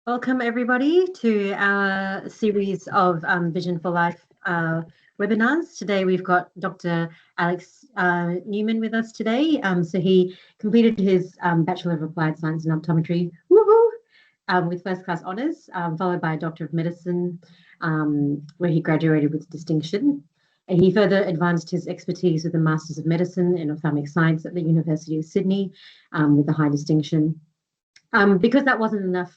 Welcome everybody to our series of Vision for Life webinars. Today we've got Dr. Alex Newman with us today. So he completed his Bachelor of Applied Science in Optometry with first class honours, followed by a Doctor of Medicine, where he graduated with distinction. And he further advanced his expertise with a Masters of Medicine in Ophthalmic Science at the University of Sydney with a high distinction. Because that wasn't enough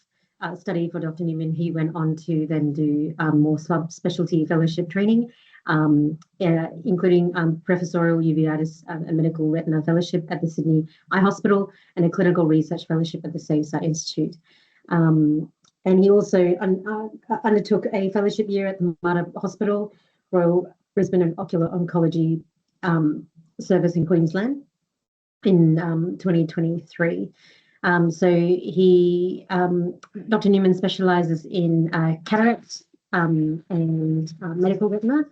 study for Dr. Newman, he went on to then do more subspecialty fellowship training, including professorial uveitis and medical retina fellowship at the Sydney Eye Hospital and a clinical research fellowship at the Save Sight Institute. And he also undertook a fellowship year at the Mater Hospital, Royal Brisbane and Ocular Oncology Service in Queensland in 2023. So Dr. Newman specialises in cataract and medical retina,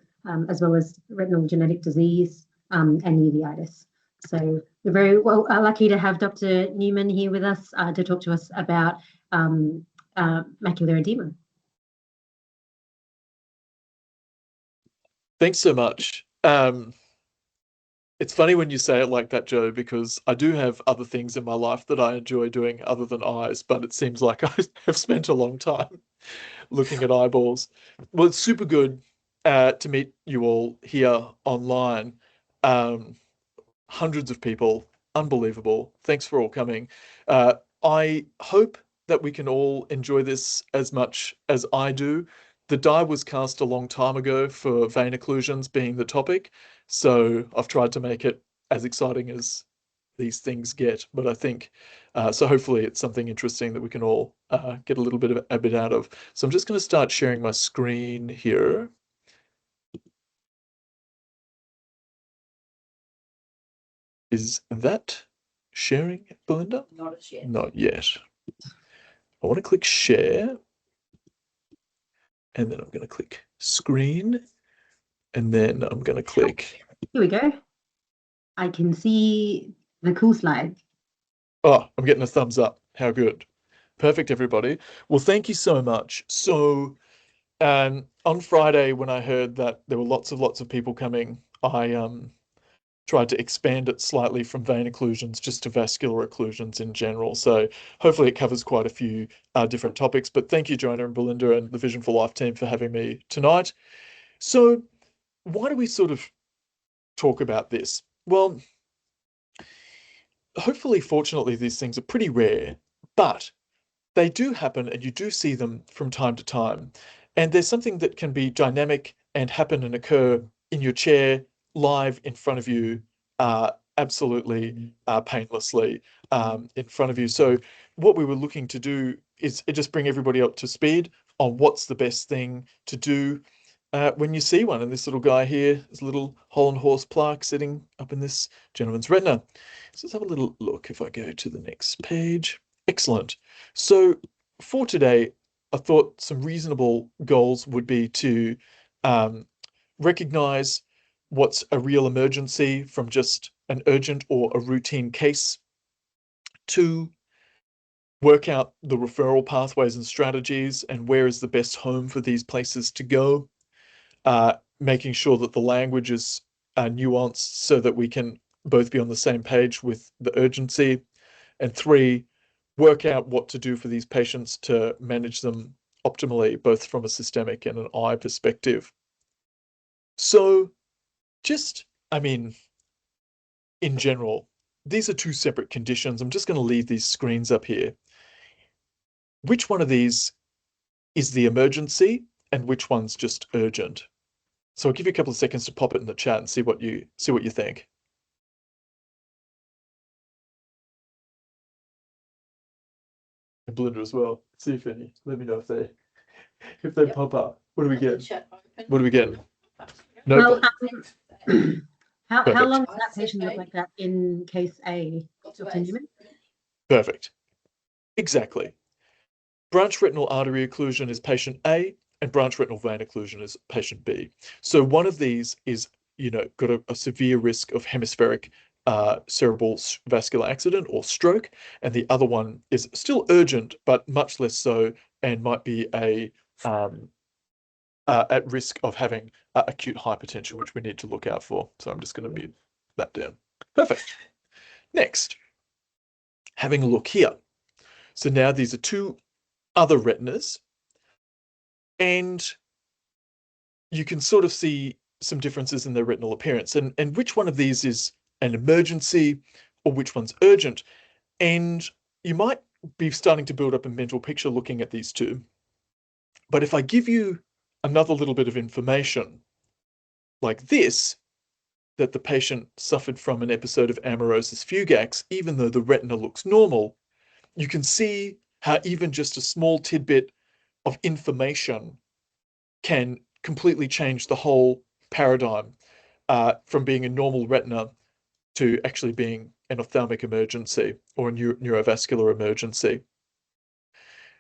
as well as retinal genetic disease and uveitis. So we're very lucky to have Dr. Newman here with us to talk to us about macular edema. Thanks so much. It's funny when you say it like that, Joe, because I do have other things in my life that I enjoy doing other than eyes, but it seems like I have spent a long time looking at eyeballs. Well, it's super good to meet you all here online. Hundreds of people, unbelievable. Thanks for all coming. I hope that we can all enjoy this as much as I do. The die was cast a long time ago for vein occlusions being the topic, so I've tried to make it as exciting as these things get. But I think so. Hopefully, it's something interesting that we can all get a bit out of. So I'm just going to start sharing my screen here. Is that sharing, Belinda? Not yet. Not yet. I want to click share. And then I'm going to click screen. And then I'm going to click. Here we go. I can see the cool slide. Oh, I'm getting a thumbs up. How good. Perfect, everybody. Well, thank you so much. So on Friday, when I heard that there were lots of people coming, I tried to expand it slightly from vein occlusions just to vascular occlusions in general. So hopefully it covers quite a few different topics. But thank you, Joanna and Belinda and the Vision for Life team for having me tonight. So why do we sort of talk about this? Well, hopefully, fortunately, these things are pretty rare, but they do happen and you do see them from time to time. And there's something that can be dynamic and happen and occur in your chair, live in front of you, absolutely painlessly in front of you. So what we were looking to do is just bring everybody up to speed on what's the best thing to do when you see one. And this little guy here, this little Holland horse plaque sitting up in this gentleman's retina. So let's have a little look if I go to the next page. Excellent. So for today, I thought some reasonable goals would be to recognize what's a real emergency from just an urgent or a routine case, to work out the referral pathways and strategies and where is the best home for these places to go, making sure that the language is nuanced so that we can both be on the same page with the urgency, and 3, work out what to do for these patients to manage them optimally, both from a systemic and an eye perspective. So just, in general, these are 2 separate conditions. I'm just going to leave these screens up here. Which one of these is the emergency and which one's just urgent? So I'll give you a couple of seconds to pop it in the chat and see what you think. And Belinda as well. See if any. Let me know if they pop up. What do we get? What do we get? No. Well, how long does that patient look like that in case A, Dr. Newman? Perfect. Exactly. Branch retinal artery occlusion is patient A, and branch retinal vein occlusion is patient B. So one of these is, got a severe risk of hemispheric cerebral vascular accident or stroke, and the other one is still urgent, but much less so, and might be at risk of having acute hypertension, which we need to look out for. So I'm just going to mute that down. Perfect. Next, having a look here. So now these are two other retinas, and you can sort of see some differences in their retinal appearance, and which one of these is an emergency or which one's urgent. And you might be starting to build up a mental picture looking at these two. But if I give you another little bit of information like this, that the patient suffered from an episode of amaurosis fugax, even though the retina looks normal, you can see how even just a small tidbit of information can completely change the whole paradigm from being a normal retina to actually being an ophthalmic emergency or a neurovascular emergency.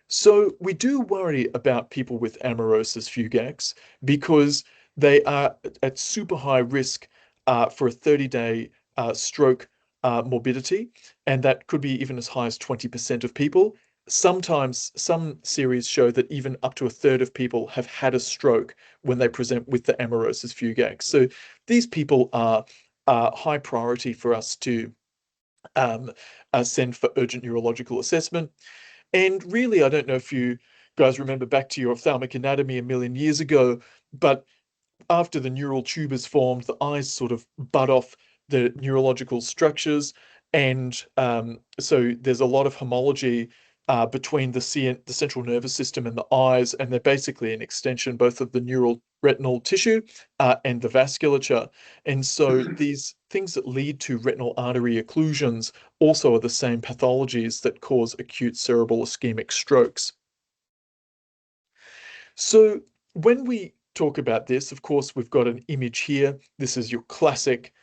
So we do worry about people with amaurosis fugax because they are at super high risk for a 30-day stroke morbidity, and that could be even as high as 20% of people. Sometimes some series show that even up to a third of people have had a stroke when they present with the amaurosis fugax. So these people are high priority for us to send for urgent neurological assessment. And really, I don't know if you guys remember back to your ophthalmic anatomy a million years ago, but after the neural tube is formed, the eyes sort of bud off the neurological structures. And so there's a lot of homology between the central nervous system and the eyes, and they're basically an extension both of the neural retinal tissue and the vasculature. And so these things that lead to retinal artery occlusions also are the same pathologies that cause acute cerebral ischemic strokes. So when we talk about this, of course, we've got an image here. This is your classic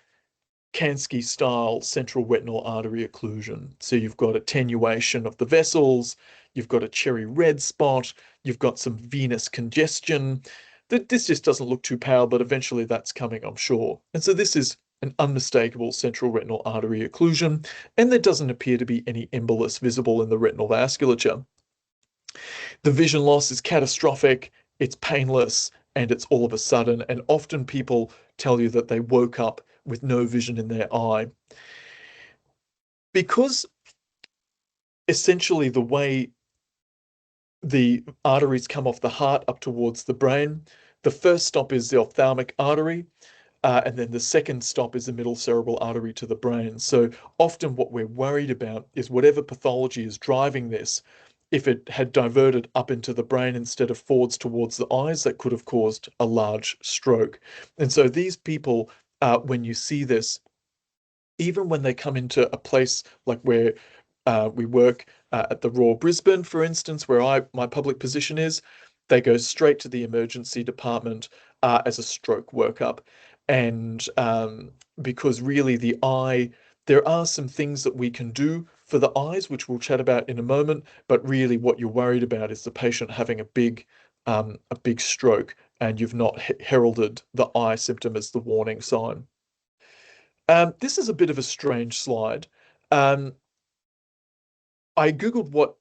Kansky style central retinal artery occlusion. So you've got attenuation of the vessels, you've got a cherry red spot, you've got some venous congestion. This just doesn't look too pale, but eventually that's coming, I'm sure. And so this is an unmistakable central retinal artery occlusion, and there doesn't appear to be any embolus visible in the retinal vasculature. The vision loss is catastrophic, it's painless, and it's all of a sudden, and often people tell you that they woke up with no vision in their eye. Because essentially the way the arteries come off the heart up towards the brain, the first stop is the ophthalmic artery, and then the second stop is the middle cerebral artery to the brain. So often what we're worried about is whatever pathology is driving this, if it had diverted up into the brain instead of forwards towards the eyes, that could have caused a large stroke. And so these people, when you see this, even when they come into a place like where we work at the Royal Brisbane, for instance, where my public position is, they go straight to the emergency department as a stroke workup. And because really the eye, there are some things that we can do for the eyes, which we'll chat about in a moment, but really what you're worried about is the patient having a big stroke, and you've not heralded the eye symptom as the warning sign. This is a bit of a strange slide. I Googled what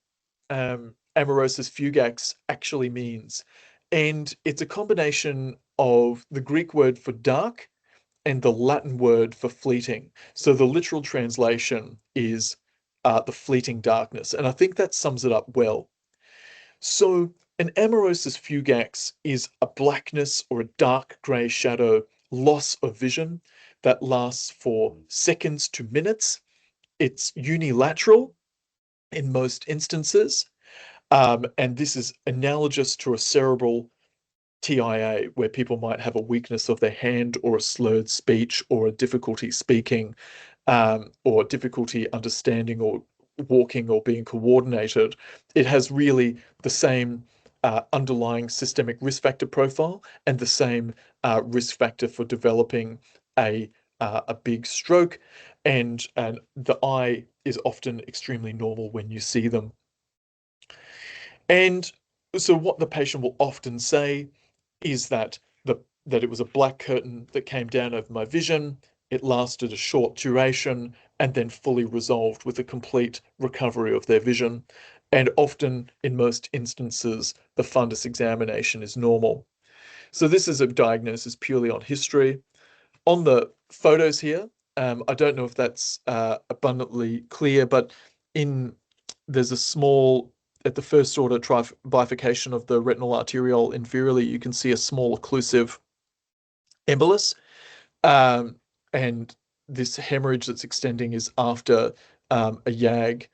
amaurosis fugax actually means, and it's a combination of the Greek word for dark and the Latin word for fleeting. So the literal translation is the fleeting darkness, and I think that sums it up well. So an amaurosis fugax is a blackness or a dark grey shadow loss of vision that lasts for seconds to minutes. It's unilateral in most instances, and this is analogous to a cerebral TIA, where people might have a weakness of their hand or a slurred speech or a difficulty speaking or difficulty understanding or walking or being coordinated. It has really the same underlying systemic risk factor profile and the same risk factor for developing a big stroke, and the eye is often extremely normal when you see them. And so what the patient will often say is that it was a black curtain that came down over my vision, it lasted a short duration, and then fully resolved with a complete recovery of their vision. And often, in most instances, the fundus examination is normal. So this is a diagnosis purely on history. On the photos here, I don't know if that's abundantly clear, but there's a small, at the first order bifurcation of the retinal arteriole inferiorly, you can see a small occlusive embolus. And this hemorrhage that's extending is after a YAG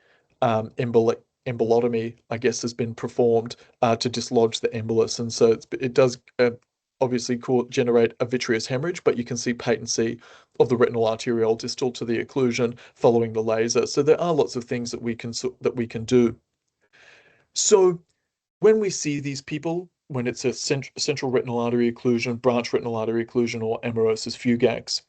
embolotomy, I guess, has been performed to dislodge the embolus. And so it does obviously generate a vitreous hemorrhage, but you can see patency of the retinal arteriole distal to the occlusion following the laser. So there are lots of things that we can do. So when we see these people, when it's a central retinal artery occlusion, branch retinal artery occlusion, or amaurosis fugax,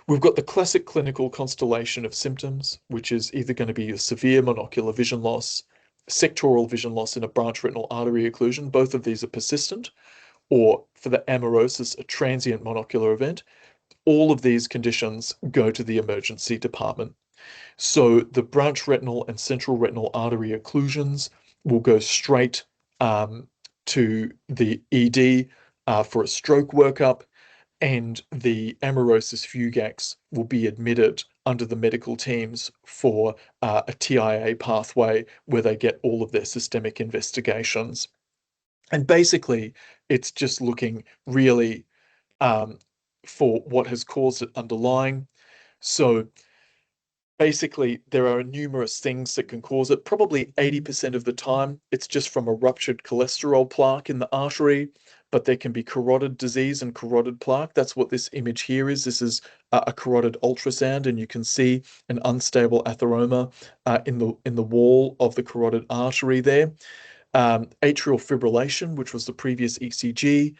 we've got the classic clinical constellation of symptoms, which is either going to be a severe monocular vision loss, sectoral vision loss in a branch retinal artery occlusion. Both of these are persistent, or for the amaurosis, a transient monocular event. All of these conditions go to the emergency department. So the branch retinal and central retinal artery occlusions will go straight to the ED for a stroke workup, and the amaurosis fugax will be admitted under the medical teams for a TIA pathway where they get all of their systemic investigations. And basically, it's just looking really for what has caused it underlying. So basically, there are numerous things that can cause it. Probably 80% of the time, it's just from a ruptured cholesterol plaque in the artery, but there can be carotid disease and carotid plaque. That's what this image here is. This is a carotid ultrasound, and you can see an unstable atheroma in the wall of the carotid artery there. Atrial fibrillation, which was the previous ECG,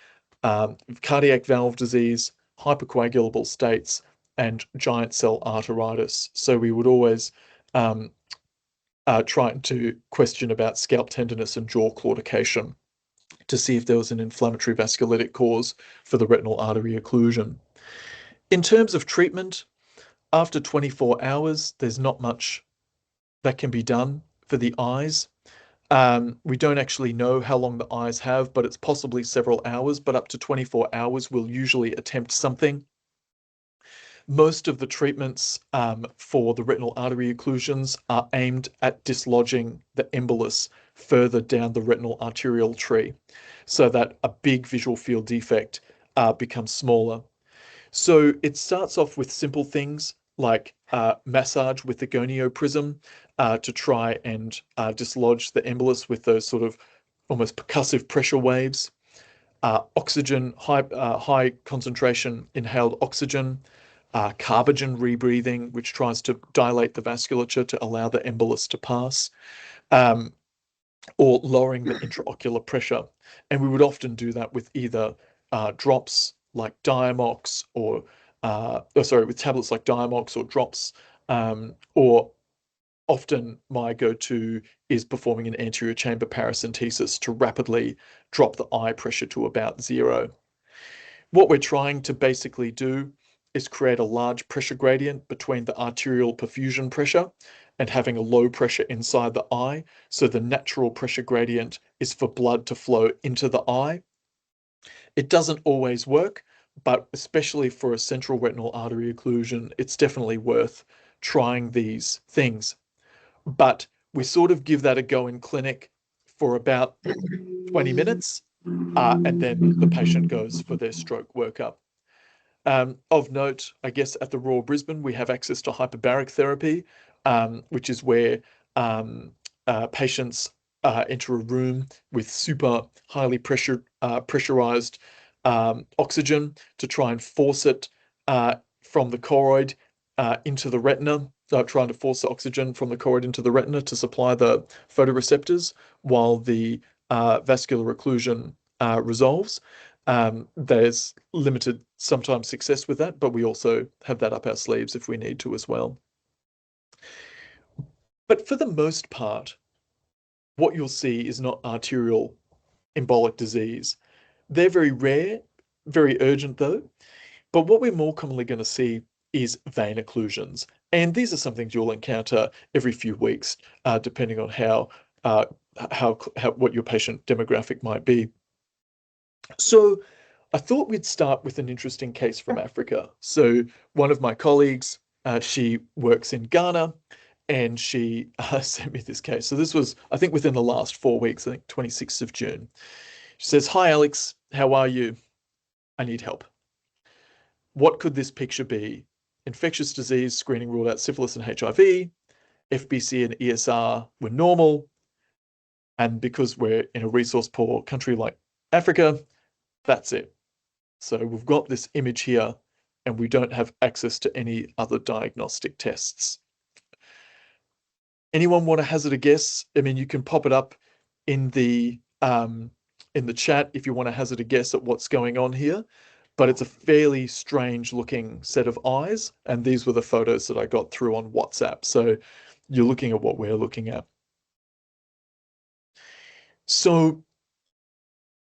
cardiac valve disease, hypercoagulable states, and giant cell arteritis. So we would always try to question about scalp tenderness and jaw claudication to see if there was an inflammatory vasculitic cause for the retinal artery occlusion. In terms of treatment, after 24 hours, there's not much that can be done for the eyes. We don't actually know how long the eyes have, but it's possibly several hours, but up to 24 hours, we'll usually attempt something. Most of the treatments for the retinal artery occlusions are aimed at dislodging the embolus further down the retinal arterial tree so that a big visual field defect becomes smaller. So it starts off with simple things like massage with the gonioprism to try and dislodge the embolus with those sort of almost percussive pressure waves. Oxygen, high concentration inhaled oxygen, carbogen rebreathing, which tries to dilate the vasculature to allow the embolus to pass, or lowering the intraocular pressure. And we would often do that with either drops like Diamox or, with tablets like Diamox or drops, or often my go-to is performing an anterior chamber paracentesis to rapidly drop the eye pressure to about 0. What we're trying to basically do is create a large pressure gradient between the arterial perfusion pressure and having a low pressure inside the eye. So the natural pressure gradient is for blood to flow into the eye. It doesn't always work, but especially for a central retinal artery occlusion, it's definitely worth trying these things. But we sort of give that a go in clinic for about 20 minutes, and then the patient goes for their stroke workup. Of note, I guess at the Royal Brisbane, we have access to hyperbaric therapy, which is where patients enter a room with super highly pressurized oxygen to try and force it from the choroid into the retina, trying to force the oxygen from the choroid into the retina to supply the photoreceptors while the vascular occlusion resolves. There's limited sometimes success with that, but we also have that up our sleeves if we need to as well. But for the most part, what you'll see is not arterial embolic disease. They're very rare, very urgent though. But what we're more commonly going to see is vein occlusions. And these are some things you'll encounter every few weeks, depending on what your patient demographic might be. So I thought we'd start with an interesting case from Africa. So one of my colleagues, she works in Ghana, and she sent me this case. So this was, I think, within the last 4 weeks, I think 26th of June. She says, "Hi, Alex, how are you? I need help. What could this picture be? Infectious disease screening ruled out syphilis and HIV. FBC and ESR were normal. And because we're in a resource poor country like Africa, that's it. So we've got this image here, and we don't have access to any other diagnostic tests." Anyone want to hazard a guess? I mean, you can pop it up in the chat if you want to hazard a guess at what's going on here, but it's a fairly strange looking set of eyes, and these were the photos that I got through on WhatsApp. So you're looking at what we're looking at. So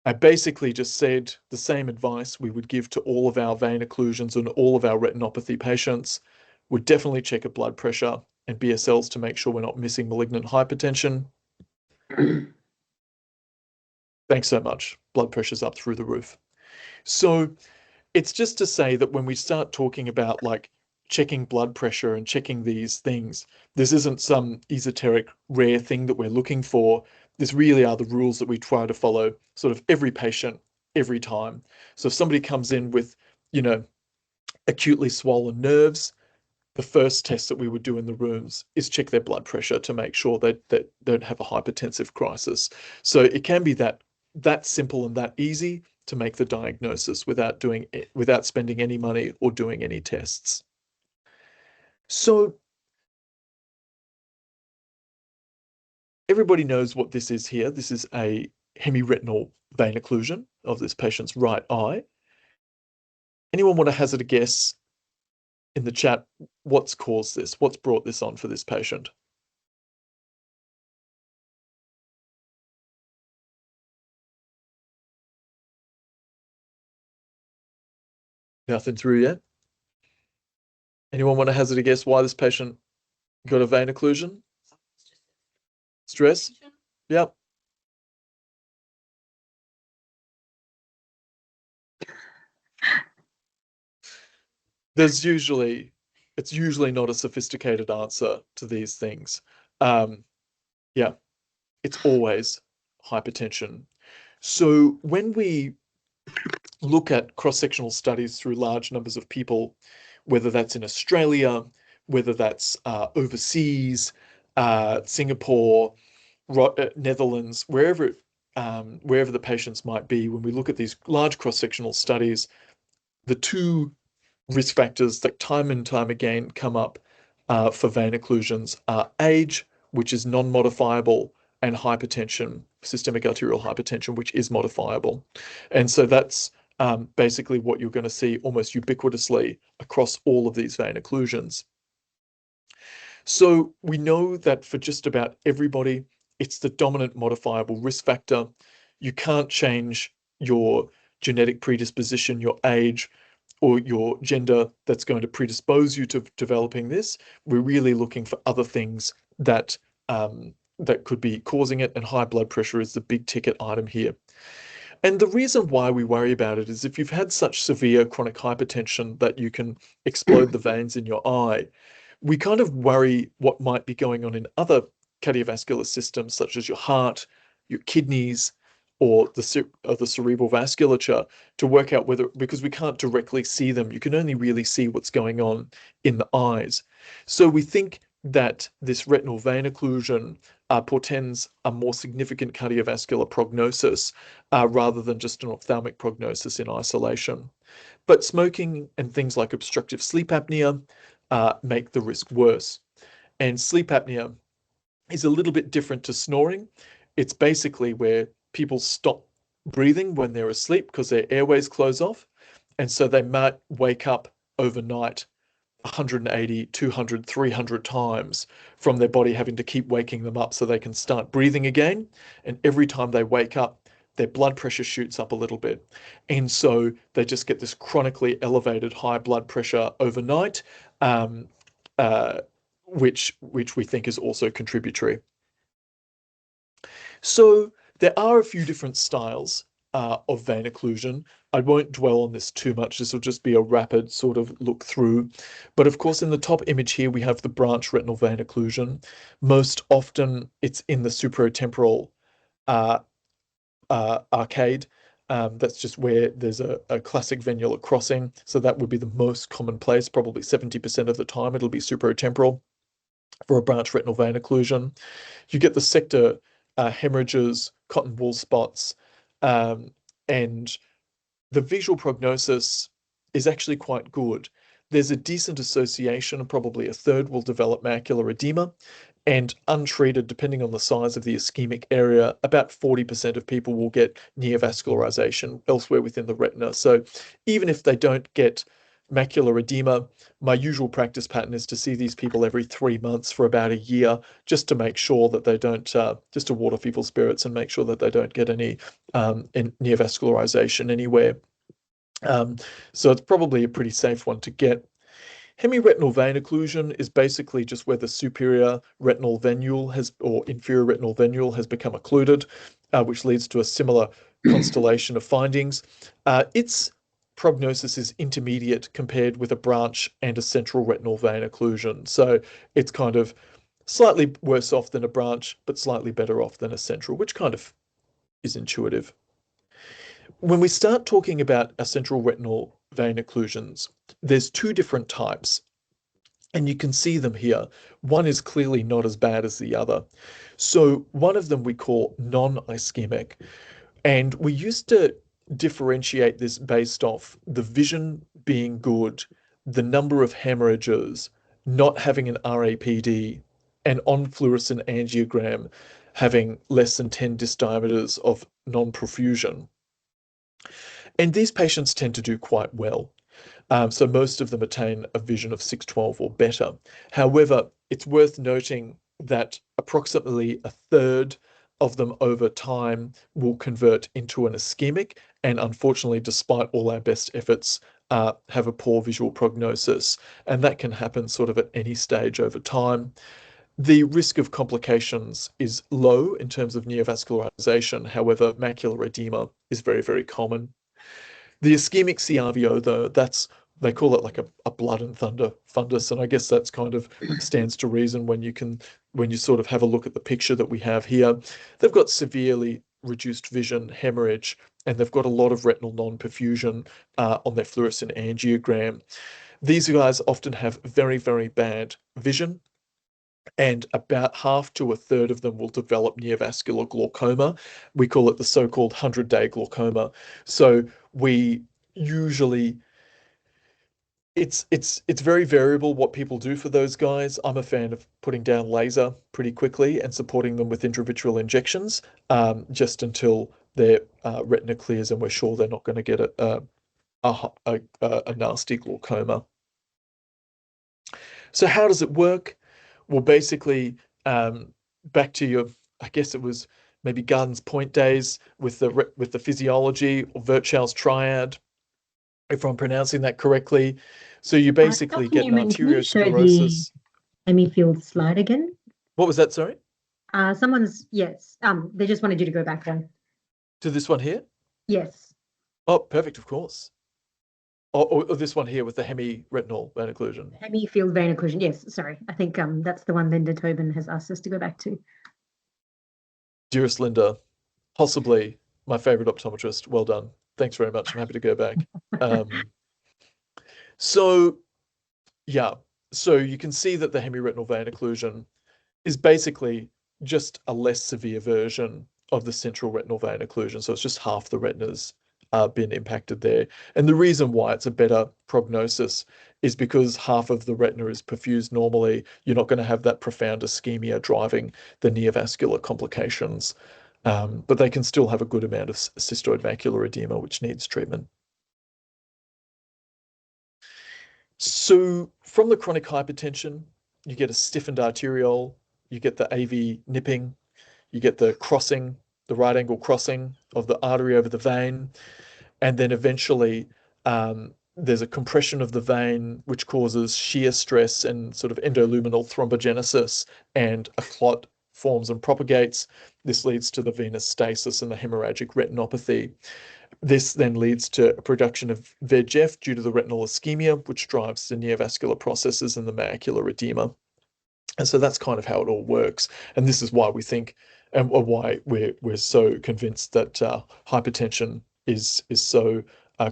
I basically just said the same advice we would give to all of our vein occlusions and all of our retinopathy patients. We'd definitely check a blood pressure and BSLs to make sure we're not missing malignant hypertension. Thanks so much. Blood pressure's up through the roof. So it's just to say that when we start talking about like checking blood pressure and checking these things, this isn't some esoteric rare thing that we're looking for. This really are the rules that we try to follow sort of every patient, every time. So if somebody comes in with, acutely swollen nerves, the first test that we would do in the rooms is check their blood pressure to make sure that they don't have a hypertensive crisis. So it can be that simple and that easy to make the diagnosis without spending any money or doing any tests. So everybody knows what this is here. This is a hemi-retinal vein occlusion of this patient's right eye. Anyone want to hazard a guess in the chat what's caused this? What's brought this on for this patient? Nothing through yet? Anyone want to hazard a guess why this patient got a vein occlusion? Stress? Yep. It's usually not a sophisticated answer to these things. Yeah, it's always hypertension. So when we look at cross-sectional studies through large numbers of people, whether that's in Australia, whether that's overseas, Singapore, Netherlands, wherever the patients might be, when we look at these large cross-sectional studies, the two risk factors that time and time again come up for vein occlusions are age, which is non-modifiable, and hypertension, systemic arterial hypertension, which is modifiable. And so that's basically what you're going to see almost ubiquitously across all of these vein occlusions. So we know that for just about everybody, it's the dominant modifiable risk factor. You can't change your genetic predisposition, your age, or your gender that's going to predispose you to developing this. We're really looking for other things that could be causing it, and high blood pressure is the big ticket item here. And the reason why we worry about it is if you've had such severe chronic hypertension that you can explode the veins in your eye, we kind of worry what might be going on in other cardiovascular systems, such as your heart, your kidneys, or the cerebral vasculature, to work out whether, because we can't directly see them, you can only really see what's going on in the eyes. So we think that this retinal vein occlusion portends a more significant cardiovascular prognosis rather than just an ophthalmic prognosis in isolation. But smoking and things like obstructive sleep apnea make the risk worse. And sleep apnea is a little bit different to snoring. It's basically where people stop breathing when they're asleep because their airways close off. And so they might wake up overnight 180, 200, 300 times from their body having to keep waking them up so they can start breathing again. And every time they wake up, their blood pressure shoots up a little bit. And so they just get this chronically elevated high blood pressure overnight. which we think is also contributory. So there are a few different styles of vein occlusion. I won't dwell on this too much. This will just be a rapid sort of look through. But of course, in the top image here, we have the branch retinal vein occlusion. Most often, it's in the supratemporal arcade. That's just where there's a classic venular crossing. So that would be the most common place. Probably 70% of the time, it'll be supratemporal for a branch retinal vein occlusion. You get the sector hemorrhages, cotton wool spots, and the visual prognosis is actually quite good. There's a decent association, probably a third will develop macular edema, and untreated, depending on the size of the ischemic area, about 40% of people will get neovascularization elsewhere within the retina. So even if they don't get macular edema, my usual practice pattern is to see these people every 3 months for about a year, just to make sure that they don't, just to ward off evil spirits and make sure that they don't get any neovascularization anywhere. So it's probably a pretty safe one to get. Hemi-retinal vein occlusion is basically just where the superior retinal venule or inferior retinal venule has become occluded, which leads to a similar constellation of findings. Its prognosis is intermediate compared with a branch and a central retinal vein occlusion. So it's kind of slightly worse off than a branch, but slightly better off than a central, which kind of is intuitive. When we start talking about a central retinal vein occlusions, there's two different types, and you can see them here. One is clearly not as bad as the other. So one of them we call non-ischemic, and we used to differentiate this based off the vision being good, the number of hemorrhages, not having an RAPD, and on fluorescent angiogram having less than 10 disc diameters of non-profusion. And these patients tend to do quite well. So most of them attain a vision of 612 or better. However, it's worth noting that approximately a third of them over time will convert into an ischemic, and unfortunately, despite all our best efforts, have a poor visual prognosis. And that can happen sort of at any stage over time. The risk of complications is low in terms of neovascularization. However, macular edema is very, very common. The ischemic CRVO, though, they call it like a blood and thunder fundus, and I guess that's kind of stands to reason when you sort of have a look at the picture that we have here. They've got severely reduced vision, hemorrhage, and they've got a lot of retinal non-perfusion on their fluorescent angiogram. These guys often have very, very bad vision, and about half to a third of them will develop neovascular glaucoma. We call it the so-called 100-day glaucoma. So we usually, it's very variable what people do for those guys. I'm a fan of putting down laser pretty quickly and supporting them with intravitreal injections, just until their retina clears and we're sure they're not going to get a nasty glaucoma. So how does it work? Well, basically, back to your, I guess it was maybe Gardens Point days with the physiology, or Virchow's triad, if I'm pronouncing that correctly. So you basically Dr. get an Newman, can you show the arteriosclerosis. hemifield slide again? What was that, sorry? Yes, they just wanted you to go back one. To this one here? Yes. Oh, perfect, of course. Or this one here with the hemi-retinal vein occlusion. Hemifield vein occlusion. Yes, sorry. I think that's the one Linda Tobin has asked us to go back to. Dearest Linda, possibly my favorite optometrist. Well done. Thanks very much. I'm happy to go back. So yeah, so you can see that the hemi-retinal vein occlusion is basically just a less severe version of the central retinal vein occlusion. So it's just half the retina's been impacted there. And the reason why it's a better prognosis is because half of the retina is perfused normally. You're not going to have that profound ischemia driving the neovascular complications. But they can still have a good amount of cystoid macular edema, which needs treatment. So from the chronic hypertension, you get a stiffened arteriole, you get the AV nipping, you get the crossing, the right angle crossing of the artery over the vein, and then eventually there's a compression of the vein, which causes shear stress and sort of endoluminal thrombogenesis, and a clot forms and propagates. This leads to the venous stasis and the hemorrhagic retinopathy. This then leads to a production of VEGF due to the retinal ischemia, which drives the neovascular processes and the macular edema. And so that's kind of how it all works. And this is why we think, and why we're so convinced that hypertension is so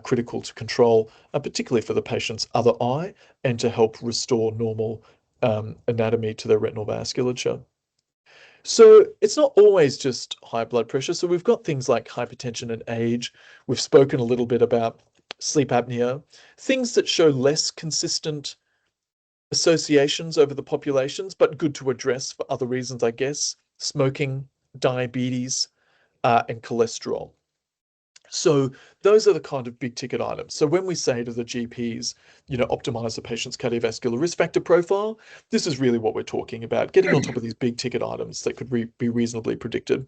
critical to control, particularly for the patient's other eye, and to help restore normal anatomy to their retinal vasculature. So it's not always just high blood pressure. So we've got things like hypertension and age. We've spoken a little bit about sleep apnea, things that show less consistent associations over the populations, but good to address for other reasons, I guess: smoking, diabetes, and cholesterol. So those are the kind of big ticket items. So when we say to the GPs, optimize the patient's cardiovascular risk factor profile, this is really what we're talking about, getting on top of these big ticket items that could be reasonably predicted.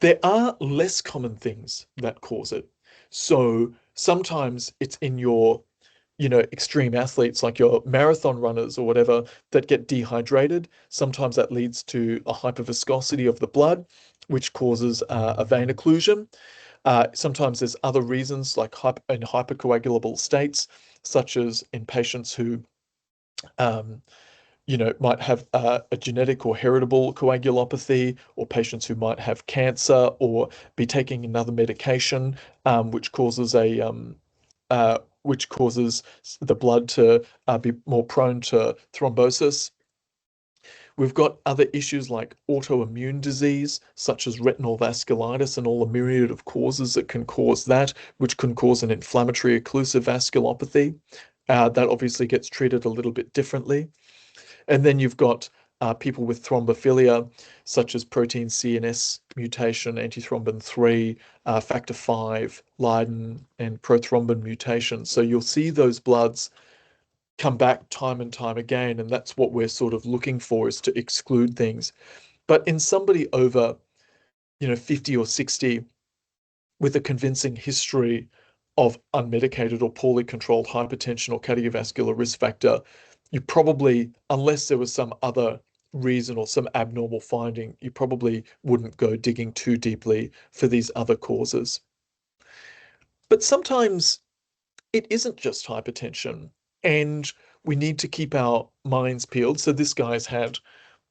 There are less common things that cause it. So sometimes it's in your extreme athletes, like your marathon runners or whatever, that get dehydrated. Sometimes that leads to a hyperviscosity of the blood, which causes a vein occlusion. Sometimes there's other reasons, like in hypercoagulable states, such as in patients who might have a genetic or heritable coagulopathy, or patients who might have cancer or be taking another medication, which causes the blood to be more prone to thrombosis. We've got other issues like autoimmune disease, such as retinal vasculitis, and all the myriad of causes that can cause that, which can cause an inflammatory occlusive vasculopathy. That obviously gets treated a little bit differently. And then you've got people with thrombophilia, such as protein CNS mutation, antithrombin 3, factor 5, Leiden, and prothrombin mutation. So you'll see those bloods come back time and time again, and that's what we're sort of looking for, is to exclude things. But in somebody over 50 or 60 with a convincing history of unmedicated or poorly controlled hypertension or cardiovascular risk factor, you probably, unless there was some other reason or some abnormal finding, you probably wouldn't go digging too deeply for these other causes. But sometimes it isn't just hypertension, and we need to keep our minds peeled. So this guy's had,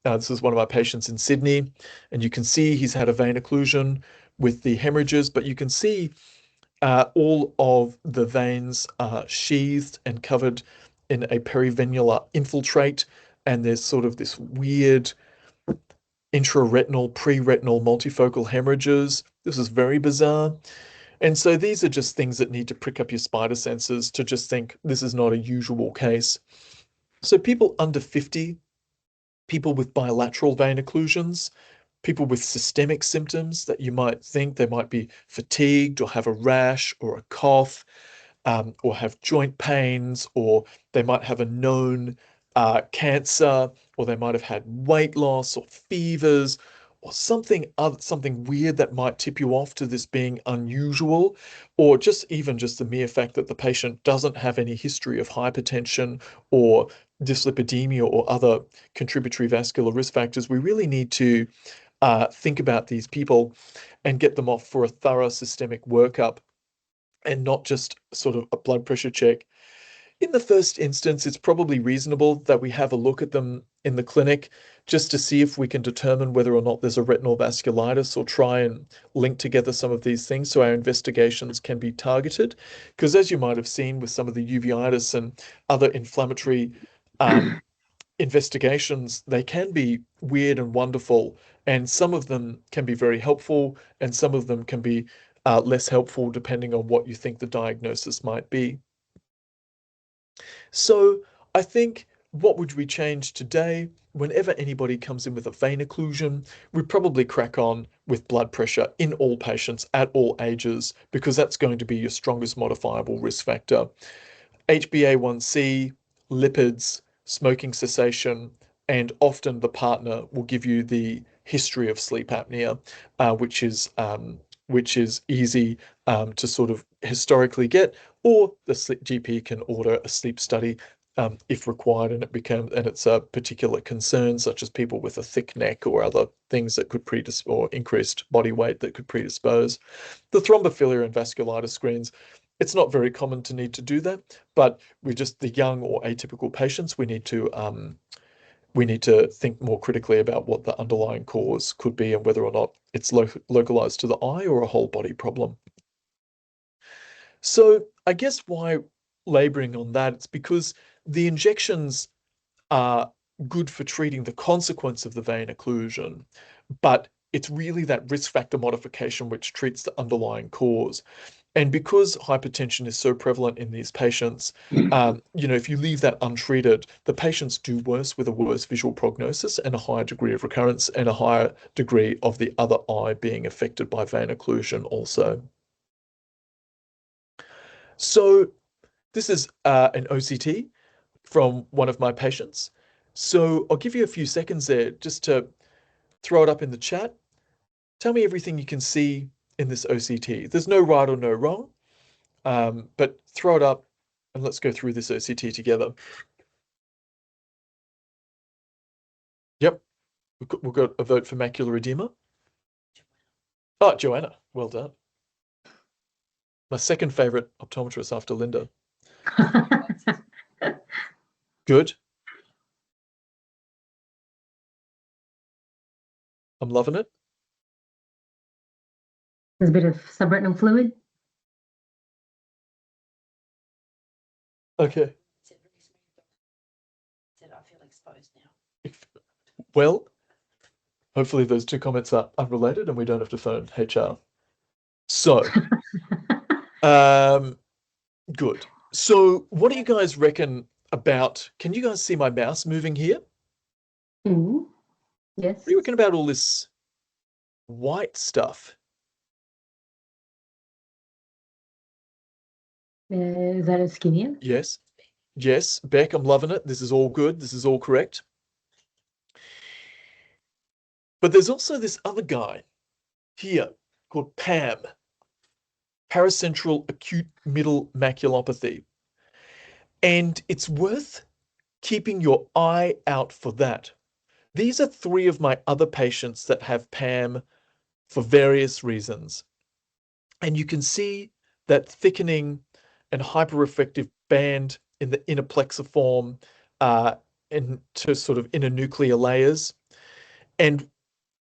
this is one of our patients in Sydney, and you can see he's had a vein occlusion with the hemorrhages, but you can see all of the veins are sheathed and covered in a perivenular infiltrate, and there's sort of this weird intraretinal, pre-retinal multifocal hemorrhages. This is very bizarre. And so these are just things that need to prick up your spider senses to just think this is not a usual case. So people under 50, people with bilateral vein occlusions, people with systemic symptoms that you might think they might be fatigued or have a rash or a cough, or have joint pains, or they might have a known cancer, or they might have had weight loss or fevers, or something weird that might tip you off to this being unusual, or just the mere fact that the patient doesn't have any history of hypertension or dyslipidemia or other contributory vascular risk factors. We really need to think about these people and get them off for a thorough systemic workup, and not just sort of a blood pressure check. In the first instance, it's probably reasonable that we have a look at them in the clinic just to see if we can determine whether or not there's a retinal vasculitis, or try and link together some of these things so our investigations can be targeted. Because as you might have seen with some of the uveitis and other inflammatory investigations, they can be weird and wonderful, and some of them can be very helpful, and some of them can be less helpful depending on what you think the diagnosis might be. So I think, what would we change today? Whenever anybody comes in with a vein occlusion, we probably crack on with blood pressure in all patients at all ages, because that's going to be your strongest modifiable risk factor. HbA1c, lipids, smoking cessation, and often the partner will give you the history of sleep apnea, which is easy to sort of historically get. or the GP can order a sleep study if required, and it's a particular concern, such as people with a thick neck or other things that could or increased body weight that could predispose. The thrombophilia and vasculitis screens, it's not very common to need to do that, but the young or atypical patients, we need to think more critically about what the underlying cause could be and whether or not it's localized to the eye or a whole body problem. So I guess why laboring on that, it's because the injections are good for treating the consequence of the vein occlusion, but it's really that risk factor modification which treats the underlying cause. And because hypertension is so prevalent in these patients, if you leave that untreated, the patients do worse with a worse visual prognosis and a higher degree of recurrence and a higher degree of the other eye being affected by vein occlusion also. So this is an OCT from one of my patients. So I'll give you a few seconds there just to throw it up in the chat. Tell me everything you can see in this OCT. There's no right or no wrong, but throw it up and let's go through this OCT together. Yep, we've got a vote for macular edema. Oh, Joanna, well done. My second favorite optometrist after Linda. Good. I'm loving it. There's a bit of subretinal fluid. Okay. I feel exposed now. Well, hopefully those two comments are unrelated and we don't have to phone HR. So, good. So what do you guys reckon about, can you guys see my mouse moving here? Mm, yes. What do you reckon about all this white stuff? Is that ischemia? Yes. Yes, Beck, I'm loving it. This is all good. This is all correct. But there's also this other guy here called PAM, paracentral acute middle maculopathy. And it's worth keeping your eye out for that. These are 3 of my other patients that have PAM for various reasons. And you can see that thickening and hyperreflective band in the inner plexiform into sort of inner nuclear layers. And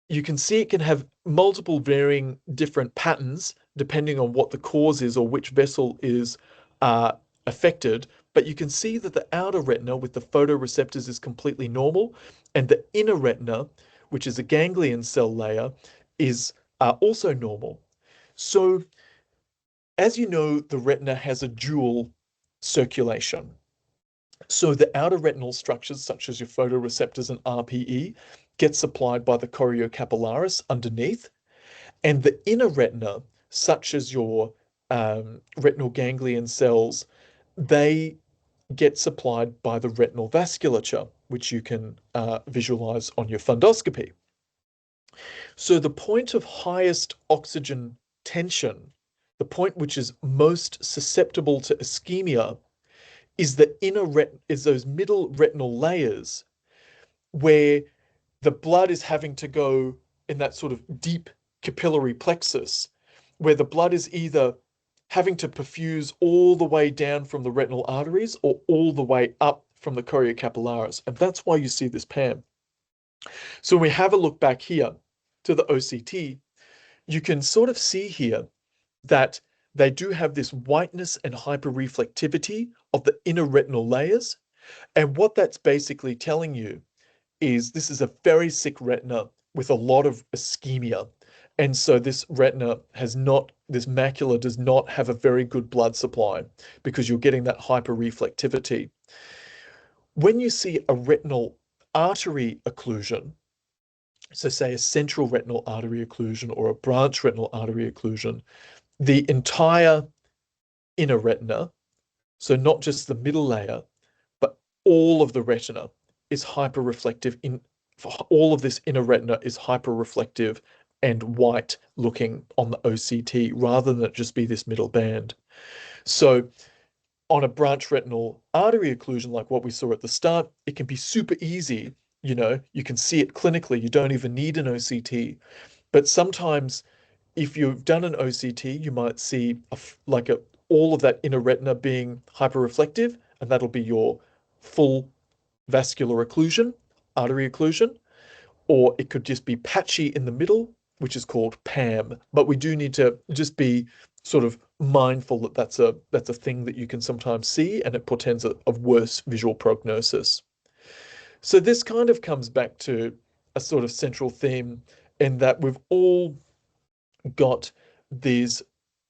you can see it can have multiple varying different patterns depending on what the cause is or which vessel is affected. But you can see that the outer retina with the photoreceptors is completely normal, and the inner retina, which is a ganglion cell layer, is also normal. So, as you know, the retina has a dual circulation. So the outer retinal structures, such as your photoreceptors and RPE, get supplied by the choriocapillaris underneath, and the inner retina, such as your retinal ganglion cells, they get supplied by the retinal vasculature, which you can visualize on your fundoscopy. So the point of highest oxygen tension, the point which is most susceptible to ischemia, is the is those middle retinal layers where the blood is having to go in that sort of deep capillary plexus, where the blood is either having to perfuse all the way down from the retinal arteries or all the way up from the choriocapillaris. And that's why you see this PAM. So when we have a look back here to the OCT, you can sort of see here that they do have this whiteness and hyperreflectivity of the inner retinal layers. And what that's basically telling you is this is a very sick retina with a lot of ischemia. And so this retina this macula does not have a very good blood supply because you're getting that hyperreflectivity. When you see a retinal artery occlusion, so say a central retinal artery occlusion or a branch retinal artery occlusion, the entire inner retina, so not just the middle layer, but all of the retina is hyperreflective. All of this inner retina is hyperreflective and white looking on the OCT rather than it just be this middle band. So on a branch retinal artery occlusion, like what we saw at the start, it can be super easy. You can see it clinically. You don't even need an OCT. But sometimes if you've done an OCT, you might see all of that inner retina being hyperreflective, and that'll be your full vascular occlusion, artery occlusion, or it could just be patchy in the middle, which is called PAM. But we do need to just be sort of mindful that that's a thing that you can sometimes see, and it portends of worse visual prognosis. So this kind of comes back to a sort of central theme in that we've all got these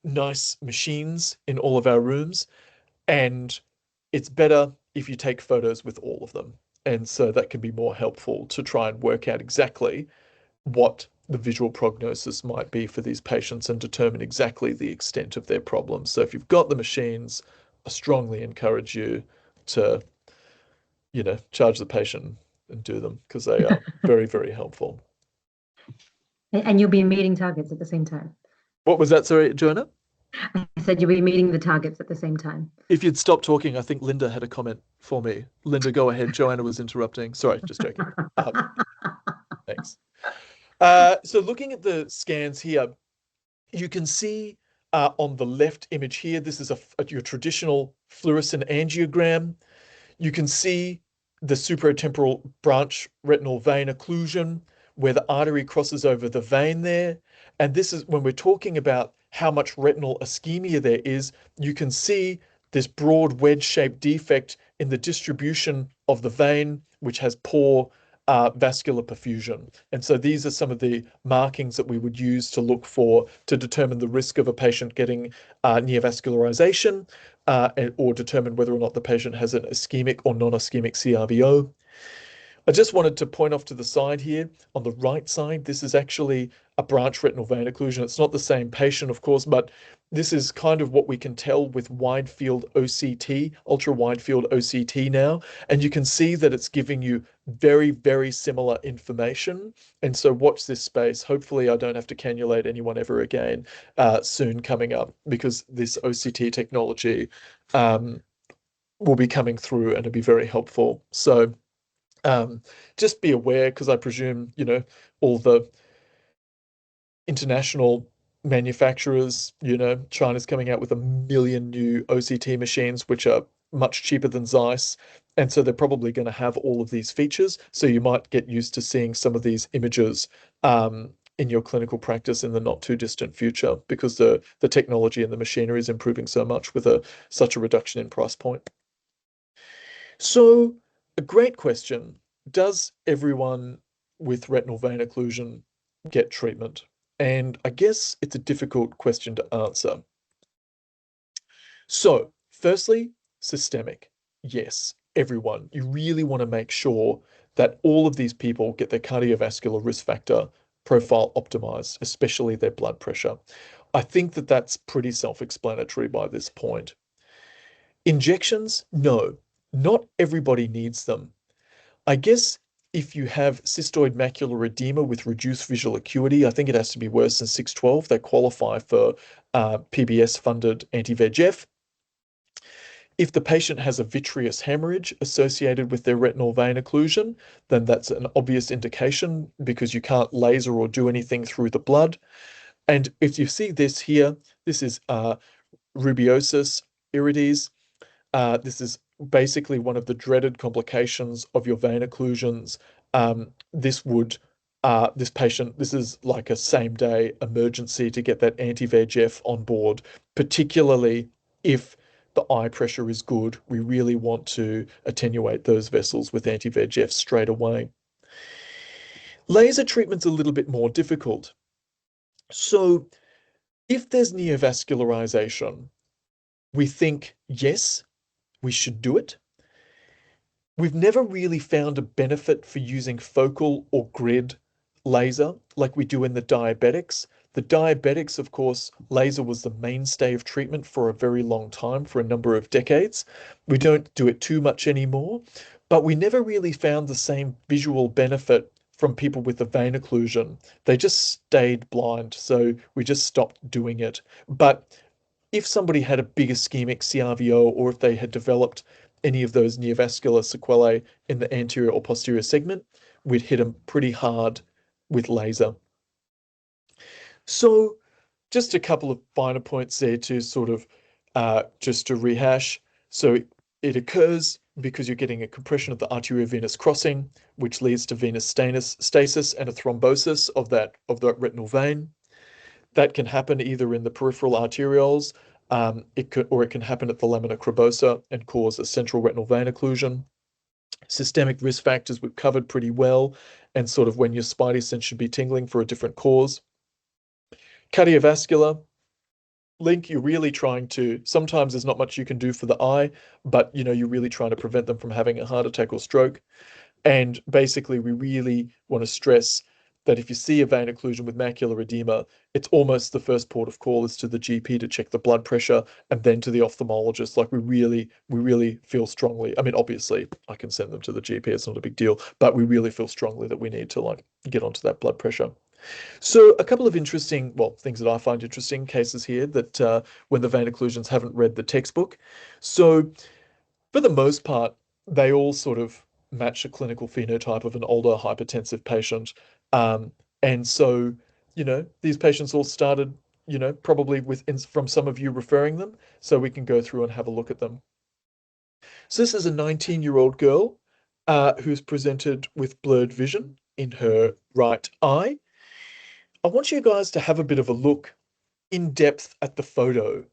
nice machines in all of our rooms, and it's better if you take photos with all of them. And so that can be more helpful to try and work out exactly what the visual prognosis might be for these patients and determine exactly the extent of their problems. So if you've got the machines, I strongly encourage you to, charge the patient and do them, because they are very, very helpful. And you'll be meeting targets at the same time. What was that, sorry, Joanna? I said you'll be meeting the targets at the same time. If you'd stop talking, I think Linda had a comment for me. Linda, go ahead. Joanna was interrupting. Sorry, just joking. Thanks. So looking at the scans here, you can see on the left image here, this is your traditional fluorescent angiogram. You can see the supratemporal branch retinal vein occlusion, where the artery crosses over the vein there. And this is when we're talking about how much retinal ischemia there is, you can see this broad wedge-shaped defect in the distribution of the vein, which has poor vascular perfusion. And so these are some of the markings that we would use to look for to determine the risk of a patient getting neovascularization, or determine whether or not the patient has an ischemic or non-ischemic CRVO. I just wanted to point off to the side here. On the right side, this is actually a branch retinal vein occlusion. It's not the same patient, of course, but this is kind of what we can tell with wide field OCT, ultra wide field OCT now. And you can see that it's giving you very, very similar information. And so watch this space. Hopefully I don't have to cannulate anyone ever again soon coming up, because this OCT technology will be coming through and it'll be very helpful. So just be aware, because I presume, all the international manufacturers, China's coming out with 1 million new OCT machines, which are much cheaper than Zeiss. And so they're probably going to have all of these features. So you might get used to seeing some of these images in your clinical practice in the not too distant future, because the technology and the machinery is improving so much with such a reduction in price point. So a great question. Does everyone with retinal vein occlusion get treatment? And I guess it's a difficult question to answer. So firstly, systemic. Yes, everyone. You really want to make sure that all of these people get their cardiovascular risk factor profile optimized, especially their blood pressure. I think that that's pretty self-explanatory by this point. Injections? No, not everybody needs them. I guess if you have cystoid macular edema with reduced visual acuity, I think it has to be worse than 612. They qualify for PBS-funded anti-VEGF. If the patient has a vitreous hemorrhage associated with their retinal vein occlusion, then that's an obvious indication, because you can't laser or do anything through the blood. And if you see this here, this is rubeosis iridis. This is basically one of the dreaded complications of your vein occlusions. This is like a same-day emergency to get that anti-VEGF on board, particularly if the eye pressure is good. We really want to attenuate those vessels with anti-VEGF straight away. Laser treatment's a little bit more difficult. So if there's neovascularization, we think, yes, we should do it. We've never really found a benefit for using focal or grid laser like we do in the diabetics. The diabetics, of course, laser was the mainstay of treatment for a very long time, for a number of decades. We don't do it too much anymore, but we never really found the same visual benefit from people with a vein occlusion. They just stayed blind, so we just stopped doing it. But if somebody had a big ischemic CRVO, or if they had developed any of those neovascular sequelae in the anterior or posterior segment, we'd hit them pretty hard with laser. So just a couple of finer points there to sort of just to rehash. So it occurs because you're getting a compression of the arteriovenous crossing, which leads to venous stasis and a thrombosis of that retinal vein. That can happen either in the peripheral arterioles, it can happen at the lamina cribosa and cause a central retinal vein occlusion. Systemic risk factors we've covered pretty well, and sort of when your spidey sense should be tingling for a different cause. Cardiovascular link, you're really trying to, sometimes there's not much you can do for the eye, but you're really trying to prevent them from having a heart attack or stroke. And basically, we really want to stress that if you see a vein occlusion with macular edema, it's almost the first port of call is to the GP to check the blood pressure, and then to the ophthalmologist. Like we really feel strongly. I mean, obviously, I can send them to the GP. It's not a big deal, but we really feel strongly that we need to get onto that blood pressure. So a couple of interesting, well, things that I find interesting cases here that when the vein occlusions haven't read the textbook. So for the most part, they all sort of match a clinical phenotype of an older hypertensive patient. And so, these patients all started, probably from some of you referring them, so we can go through and have a look at them. So this is a 19-year-old girl who's presented with blurred vision in her right eye. I want you guys to have a bit of a look in depth at the photo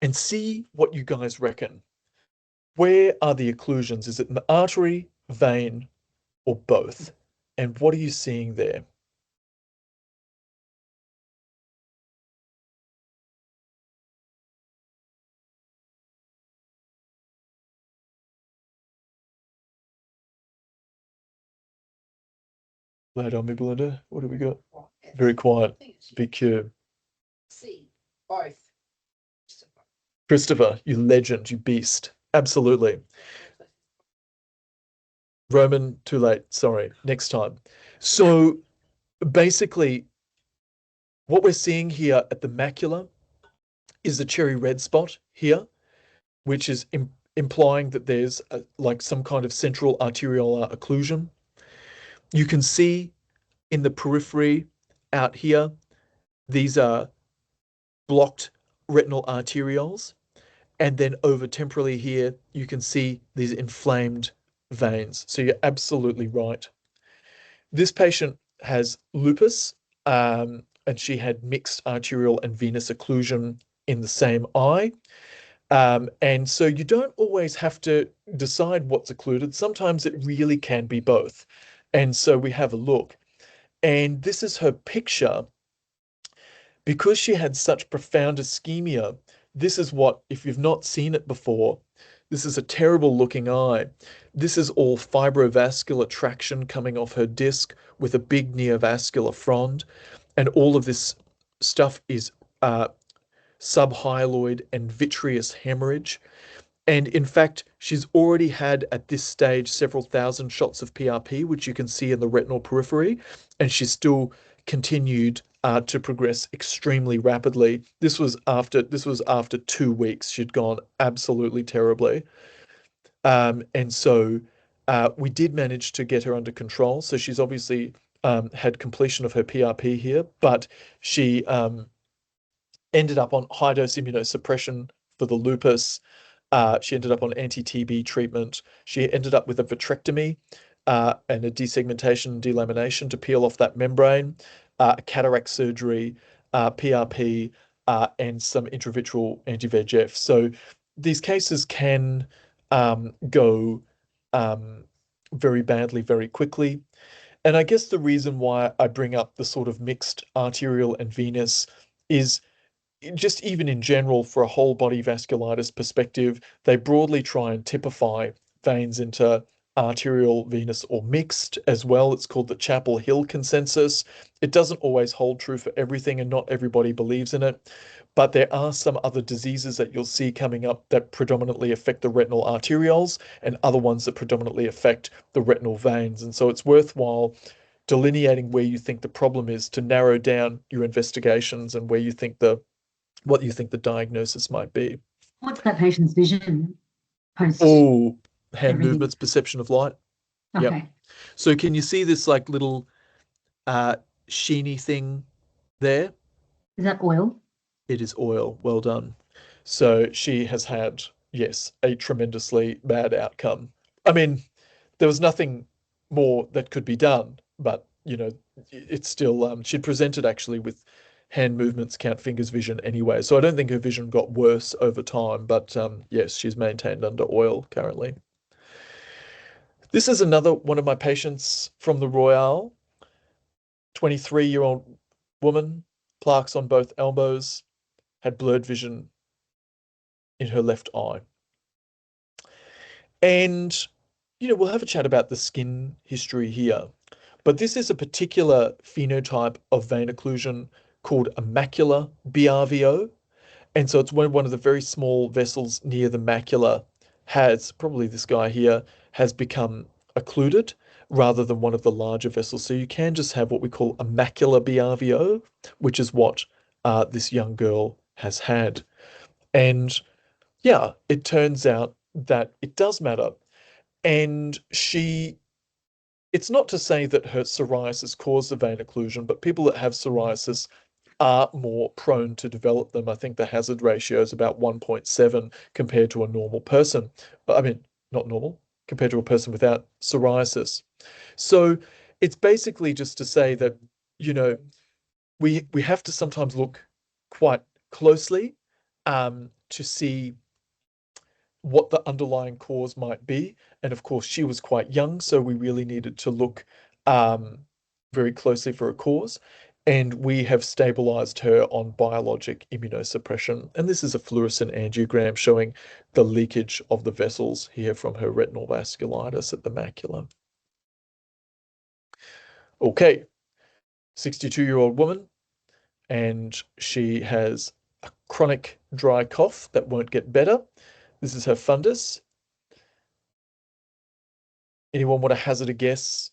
and see what you guys reckon. Where are the occlusions? Is it in the artery, vein, or both? And what are you seeing there? Lay it on me, Belinda. What do we got? Very quiet. Be cute. See, both. Christopher, you legend, you beast. Absolutely. Roman, too late. Sorry. Next time. So basically, what we're seeing here at the macula is the cherry red spot here, which is implying that there's like some kind of central arteriolar occlusion. You can see in the periphery out here, these are blocked retinal arterioles. And then over temporally here, you can see these inflamed veins. So you're absolutely right. This patient has lupus, and she had mixed arterial and venous occlusion in the same eye. And so you don't always have to decide what's occluded. Sometimes it really can be both. And so we have a look. And this is her picture. Because she had such profound ischemia, this is what, if you've not seen it before, this is a terrible looking eye. This is all fibrovascular traction coming off her disc with a big neovascular frond. And all of this stuff is subhyaloid and vitreous hemorrhage. And in fact, she's already had at this stage several thousand shots of PRP, which you can see in the retinal periphery, and she's still continued to progress extremely rapidly. This was after 2 weeks. She'd gone absolutely terribly. And so we did manage to get her under control. So she's obviously had completion of her PRP here, but she ended up on high-dose immunosuppression for the lupus. She ended up on anti-TB treatment. She ended up with a vitrectomy and a desegmentation and delamination to peel off that membrane, cataract surgery, PRP, and some intravitreal anti-VEGF. So these cases can go very badly, very quickly. And I guess the reason why I bring up the sort of mixed arterial and venous is just even in general, for a whole body vasculitis perspective, they broadly try and typify veins into arterial, venous, or mixed as well. It's called the Chapel Hill consensus. It doesn't always hold true for everything, and not everybody believes in it. But there are some other diseases that you'll see coming up that predominantly affect the retinal arterioles, and other ones that predominantly affect the retinal veins. And so it's worthwhile delineating where you think the problem is to narrow down your investigations and where you think the what you think the diagnosis might be. What's that patient's vision post Oh, hand everything? movements, perception of light. Yep. Okay. So can you see this like little sheeny thing there? Is that oil? It is oil. Well done. So she has had, yes, a tremendously bad outcome. I mean, there was nothing more that could be done, but it's still she'd presented actually with hand movements, count fingers vision anyway. So I don't think her vision got worse over time, but yes, she's maintained under oil currently. This is another one of my patients from the Royale, 23-year-old woman, plaques on both elbows, had blurred vision in her left eye. And, we'll have a chat about the skin history here. But this is a particular phenotype of vein occlusion called a macular BRVO. And so it's when one of the very small vessels near the macula has, probably this guy here, has become occluded rather than one of the larger vessels. So you can just have what we call a macular BRVO, which is what this young girl has had. And yeah, it turns out that it does matter. And it's not to say that her psoriasis caused the vein occlusion, but people that have psoriasis are more prone to develop them. I think the hazard ratio is about 1.7 compared to a normal person. I mean, not normal, compared to a person without psoriasis. So it's basically just to say that, we have to sometimes look quite closely to see what the underlying cause might be. And of course, she was quite young, so we really needed to look very closely for a cause. And we have stabilized her on biologic immunosuppression. And this is a fluorescent angiogram showing the leakage of the vessels here from her retinal vasculitis at the macula. Okay, 62-year-old woman, and she has a chronic dry cough that won't get better. This is her fundus. Anyone want to hazard a guess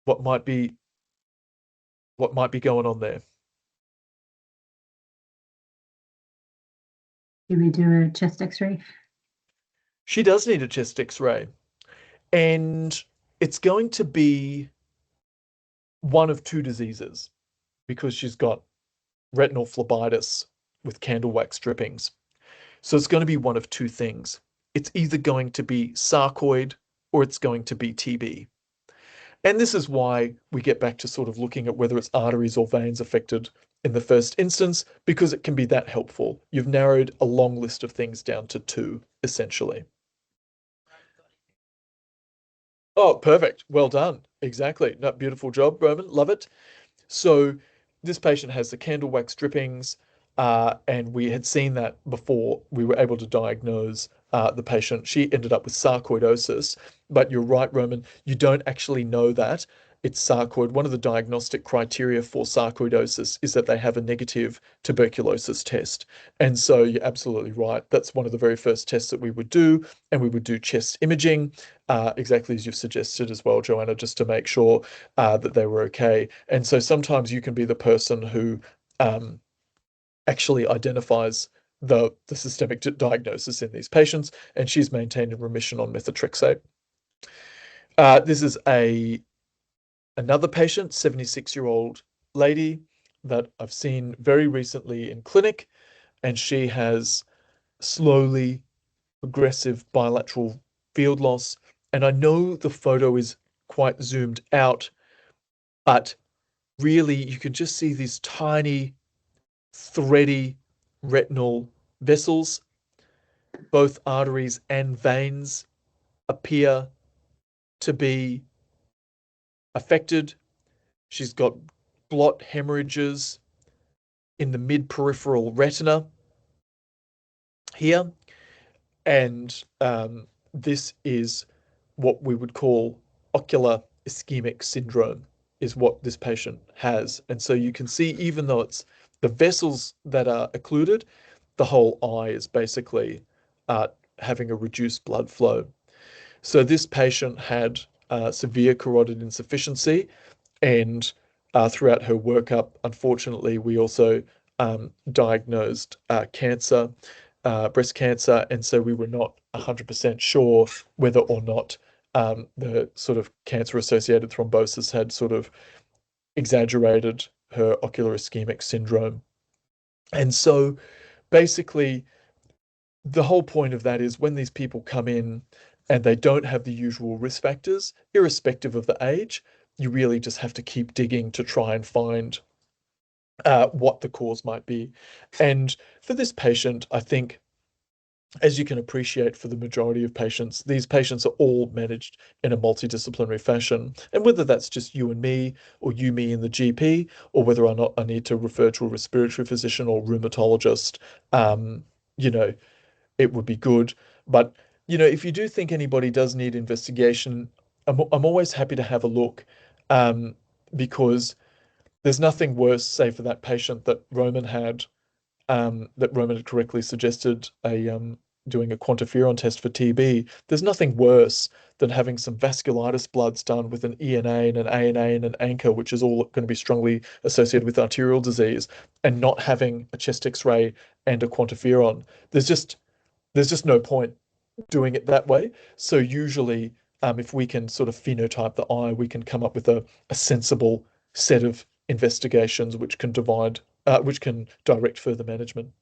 what might be going on there? Do we do a chest X-ray? She does need a chest X-ray, and it's going to be one of two diseases because she's got retinal phlebitis with candle wax drippings. So it's going to be one of two things. It's either going to be sarcoid or it's going to be TB. And this is why we get back to sort of looking at whether it's arteries or veins affected in the first instance, because it can be that helpful. You've narrowed a long list of things down to two, essentially. Oh, perfect. Well done. Exactly. No, beautiful job, Roman. Love it. So this patient has the candle wax drippings, and we had seen that before we were able to diagnose the patient. She ended up with sarcoidosis, but you're right, Roman, you don't actually know that it's sarcoid. One of the diagnostic criteria for sarcoidosis is that they have a negative tuberculosis test. And so you're absolutely right. That's one of the very first tests that we would do, and we would do chest imaging, exactly as you've suggested as well, Joanna, just to make sure that they were okay. And so sometimes you can be the person who actually identifies the systemic diagnosis in these patients, and she's maintained in remission on methotrexate. This is another patient, 76-year-old lady that I've seen very recently in clinic, and she has slowly progressive bilateral field loss. And I know the photo is quite zoomed out, but really you can just see these tiny, thready retinal vessels. Both arteries and veins appear to be affected. She's got blot hemorrhages in the mid-peripheral retina here. And this is what we would call ocular ischemic syndrome, is what this patient has. And so you can see, even though it's the vessels that are occluded, the whole eye is basically having a reduced blood flow. So this patient had severe carotid insufficiency, and throughout her workup, unfortunately, we also diagnosed cancer, breast cancer, and so we were not 100% sure whether or not the sort of cancer-associated thrombosis had sort of exaggerated her ocular ischemic syndrome. And so basically, the whole point of that is when these people come in and they don't have the usual risk factors, irrespective of the age, you really just have to keep digging to try and find what the cause might be. And for this patient, I think, as you can appreciate, for the majority of patients, these patients are all managed in a multidisciplinary fashion. And whether that's just you and me, or you, me, and the GP, or whether or not I need to refer to a respiratory physician or rheumatologist, you know, it would be good. But, you know, if you do think anybody does need investigation, I'm always happy to have a look, because there's nothing worse, say, for that patient that Roman had correctly suggested doing a quantiferon test for TB. There's nothing worse than having some vasculitis bloods done with an ENA and an ANA and an ANCA, which is all going to be strongly associated with arterial disease, and not having a chest X-ray and a quantiferon. There's just no point doing it that way. So usually, if we can sort of phenotype the eye, we can come up with a sensible set of investigations which can direct further management.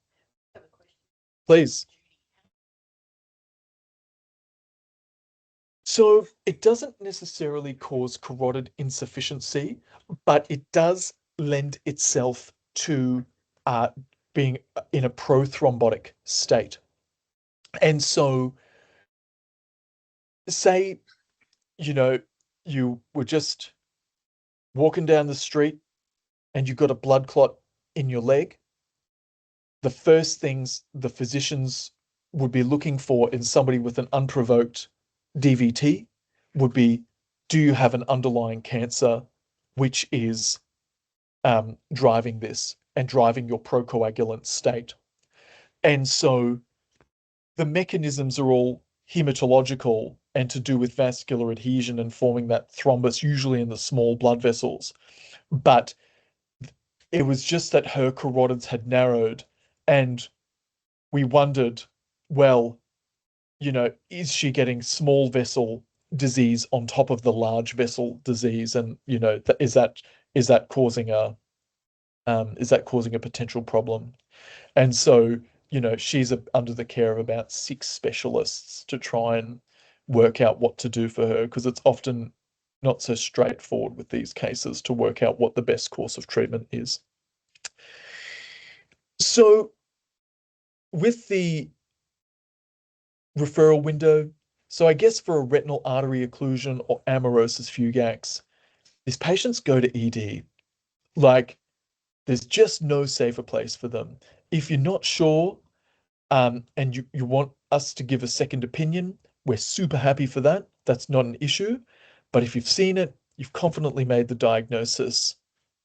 Please. So it doesn't necessarily cause carotid insufficiency, but it does lend itself to being in a prothrombotic state. And so, say, you were just walking down the street and you got a blood clot in your leg. The first things the physicians would be looking for in somebody with an unprovoked DVT would be, do you have an underlying cancer which is driving this and driving your procoagulant state? And so the mechanisms are all hematological and to do with vascular adhesion and forming that thrombus, usually in the small blood vessels. But it was just that her carotids had narrowed, and we wondered, well, is she getting small vessel disease on top of the large vessel disease? And, is that causing a potential problem? And so, she's under the care of about 6 specialists to try and work out what to do for her, because it's often not so straightforward with these cases to work out what the best course of treatment is. So with the referral window, so I guess for a retinal artery occlusion or amaurosis fugax, these patients go to ED. Like, there's just no safer place for them. If you're not sure, and you want us to give a second opinion, we're super happy for that. That's not an issue. But if you've seen it, you've confidently made the diagnosis,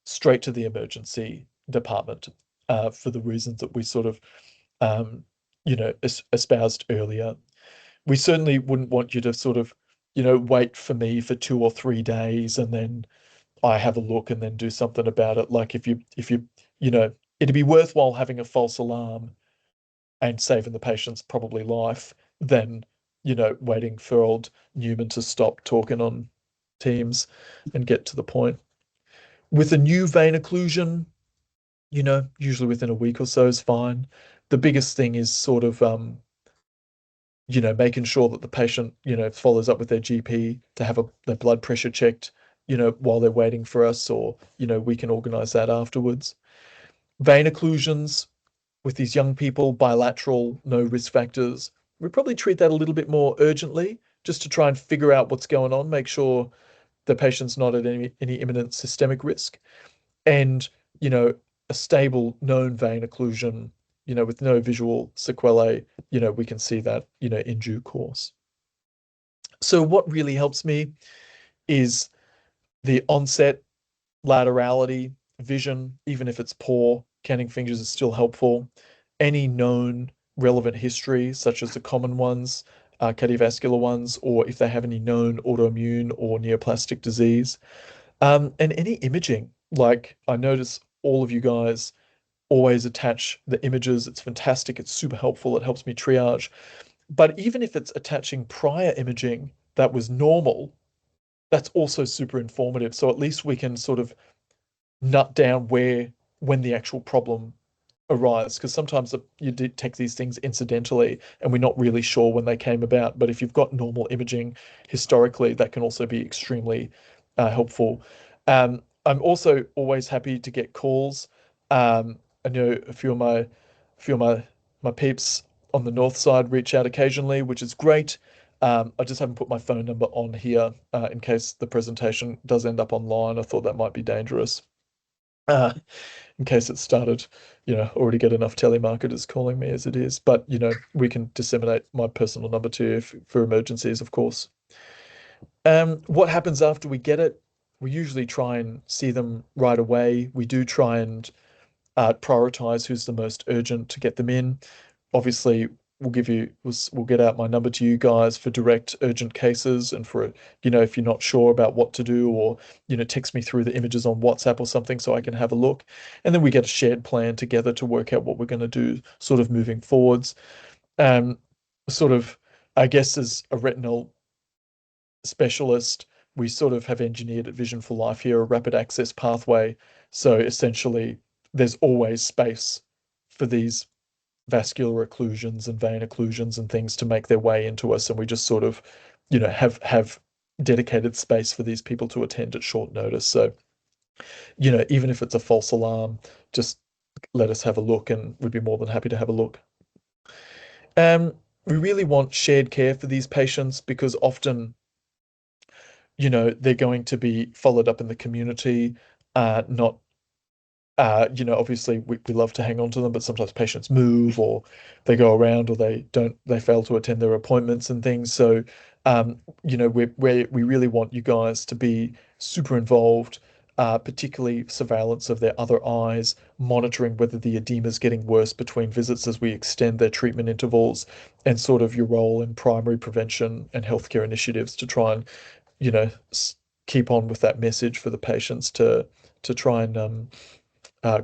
straight to the emergency department, for the reasons that we sort of, espoused earlier. We certainly wouldn't want you to sort of, wait for me for 2 or 3 days and then I have a look and then do something about it. Like if you, it'd be worthwhile having a false alarm and saving the patient's probably life than, waiting for old Newman to stop talking on Teams and get to the point. With a new vein occlusion, usually within a week or so is fine. The biggest thing is sort of, making sure that the patient, follows up with their GP to have their blood pressure checked, while they're waiting for us, or, we can organize that afterwards. Vein occlusions with these young people, bilateral, no risk factors, we probably treat that a little bit more urgently, just to try and figure out what's going on, make sure the patient's not at any imminent systemic risk. And, a stable known vein occlusion, with no visual sequelae, we can see that, in due course. So what really helps me is the onset, laterality, vision, even if it's poor, counting fingers is still helpful. Any known relevant history, such as the common ones, cardiovascular ones, or if they have any known autoimmune or neoplastic disease. And any imaging. Like, I notice all of you guys always attach the images. It's fantastic. It's super helpful. It helps me triage. But even if it's attaching prior imaging that was normal, that's also super informative. So at least we can sort of nut down when the actual problem arise, because sometimes you detect these things incidentally and we're not really sure when they came about. But if you've got normal imaging historically, that can also be extremely helpful. I'm also always happy to get calls. I know a few of my peeps on the north side reach out occasionally, which is great. I just haven't put my phone number on here in case the presentation does end up online. I thought that might be dangerous. In case it started, already get enough telemarketers calling me as it is. But, we can disseminate my personal number to you for emergencies, of course. What happens after we get it? We usually try and see them right away. We do try and prioritize who's the most urgent to get them in. Obviously, we'll get out my number to you guys for direct urgent cases, and for, if you're not sure about what to do, or, text me through the images on WhatsApp or something so I can have a look. And then we get a shared plan together to work out what we're going to do sort of moving forwards. Sort of, I guess, as a retinal specialist, we sort of have engineered at Vision for Life here a rapid access pathway. So essentially, there's always space for these vascular occlusions and vein occlusions and things to make their way into us, and we just sort of, have dedicated space for these people to attend at short notice. So, even if it's a false alarm, just let us have a look, and we'd be more than happy to have a look. We really want shared care for these patients, because often, they're going to be followed up in the community, not obviously we love to hang on to them, but sometimes patients move, or they go around, or they fail to attend their appointments and things. So, we really want you guys to be super involved, particularly surveillance of their other eyes, monitoring whether the edema is getting worse between visits as we extend their treatment intervals, and sort of your role in primary prevention and healthcare initiatives to try and, keep on with that message for the patients to try and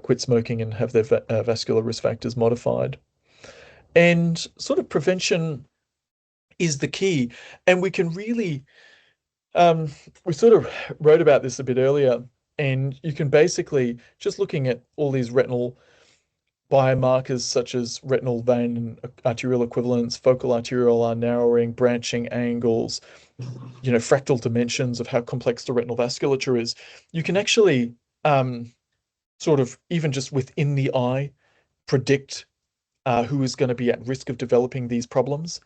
quit smoking and have their vascular risk factors modified. And sort of prevention is the key. And we can really, we sort of wrote about this a bit earlier, and you can basically, just looking at all these retinal biomarkers such as retinal vein and arterial equivalents, focal arteriolar narrowing, branching angles, fractal dimensions of how complex the retinal vasculature is, you can actually sort of, even just within the eye, predict who is going to be at risk of developing these problems.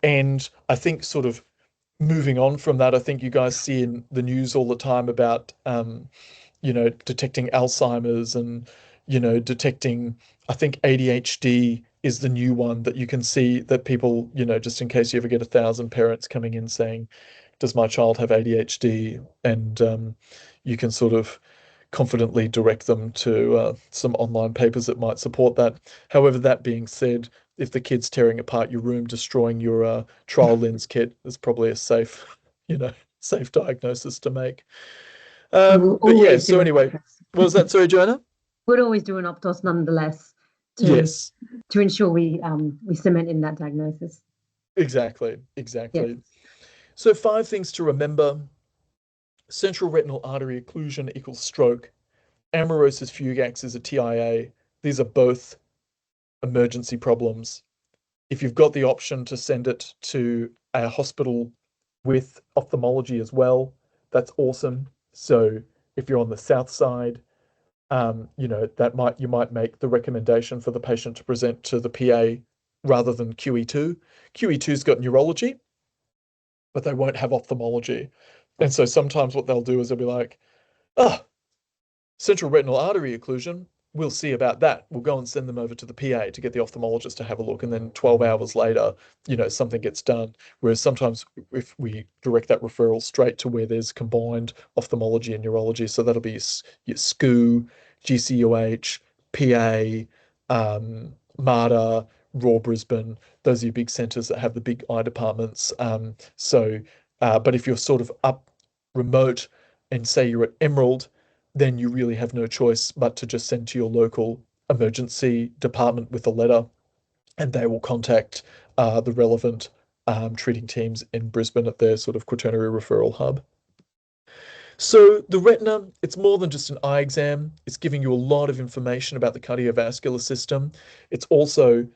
And I think sort of moving on from that, I think you guys see in the news all the time about, detecting Alzheimer's and, detecting, I think ADHD is the new one that you can see that people, just in case you ever get 1,000 parents coming in saying, does my child have ADHD? And you can sort of confidently direct them to some online papers that might support that. However, that being said, if the kid's tearing apart your room, destroying your trial lens kit, is probably a safe, safe diagnosis to make. But yeah, so anyway, what was that? Sorry, Joanna? We'd always do an Optos nonetheless Yes. to ensure we cement in that diagnosis. Exactly. Yeah. So 5 things to remember. Central retinal artery occlusion equals stroke. Amaurosis fugax is a TIA. These are both emergency problems. If you've got the option to send it to a hospital with ophthalmology as well, that's awesome. So if you're on the south side, you might make the recommendation for the patient to present to the PA rather than QE2. QE2's got neurology, but they won't have ophthalmology. And so sometimes what they'll do is they'll be like, oh, central retinal artery occlusion, we'll see about that. We'll go and send them over to the PA to get the ophthalmologist to have a look. And then 12 hours later, something gets done. Whereas sometimes if we direct that referral straight to where there's combined ophthalmology and neurology, so that'll be your SCU, GCUH, PA, MARTA, Raw Brisbane. Those are your big centres that have the big eye departments. But if you're sort of up remote and say you're at Emerald, then you really have no choice but to just send to your local emergency department with a letter, and they will contact the relevant treating teams in Brisbane at their sort of quaternary referral hub. So the retina, it's more than just an eye exam. It's giving you a lot of information about the cardiovascular system. It's also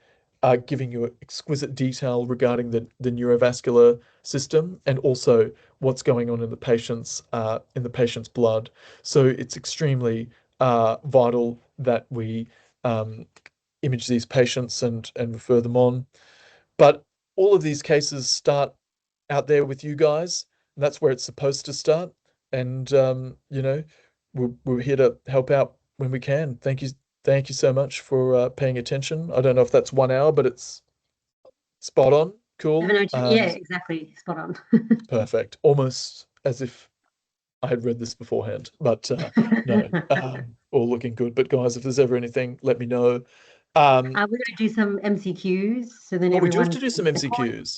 giving you exquisite detail regarding the neurovascular system, and also what's going on in the patient's blood. So it's extremely vital that we image these patients and refer them on. But all of these cases start out there with you guys, and that's where it's supposed to start. And you know, we're here to help out when we can. Thank you so much for paying attention. I don't know if that's 1 hour, but it's spot on. Cool. Yeah, exactly, spot on. Perfect. Almost as if I had read this beforehand, but no, all looking good. But guys, if there's ever anything, let me know. We're going to do some MCQs, so then we do have everyone to do some can record. MCQs.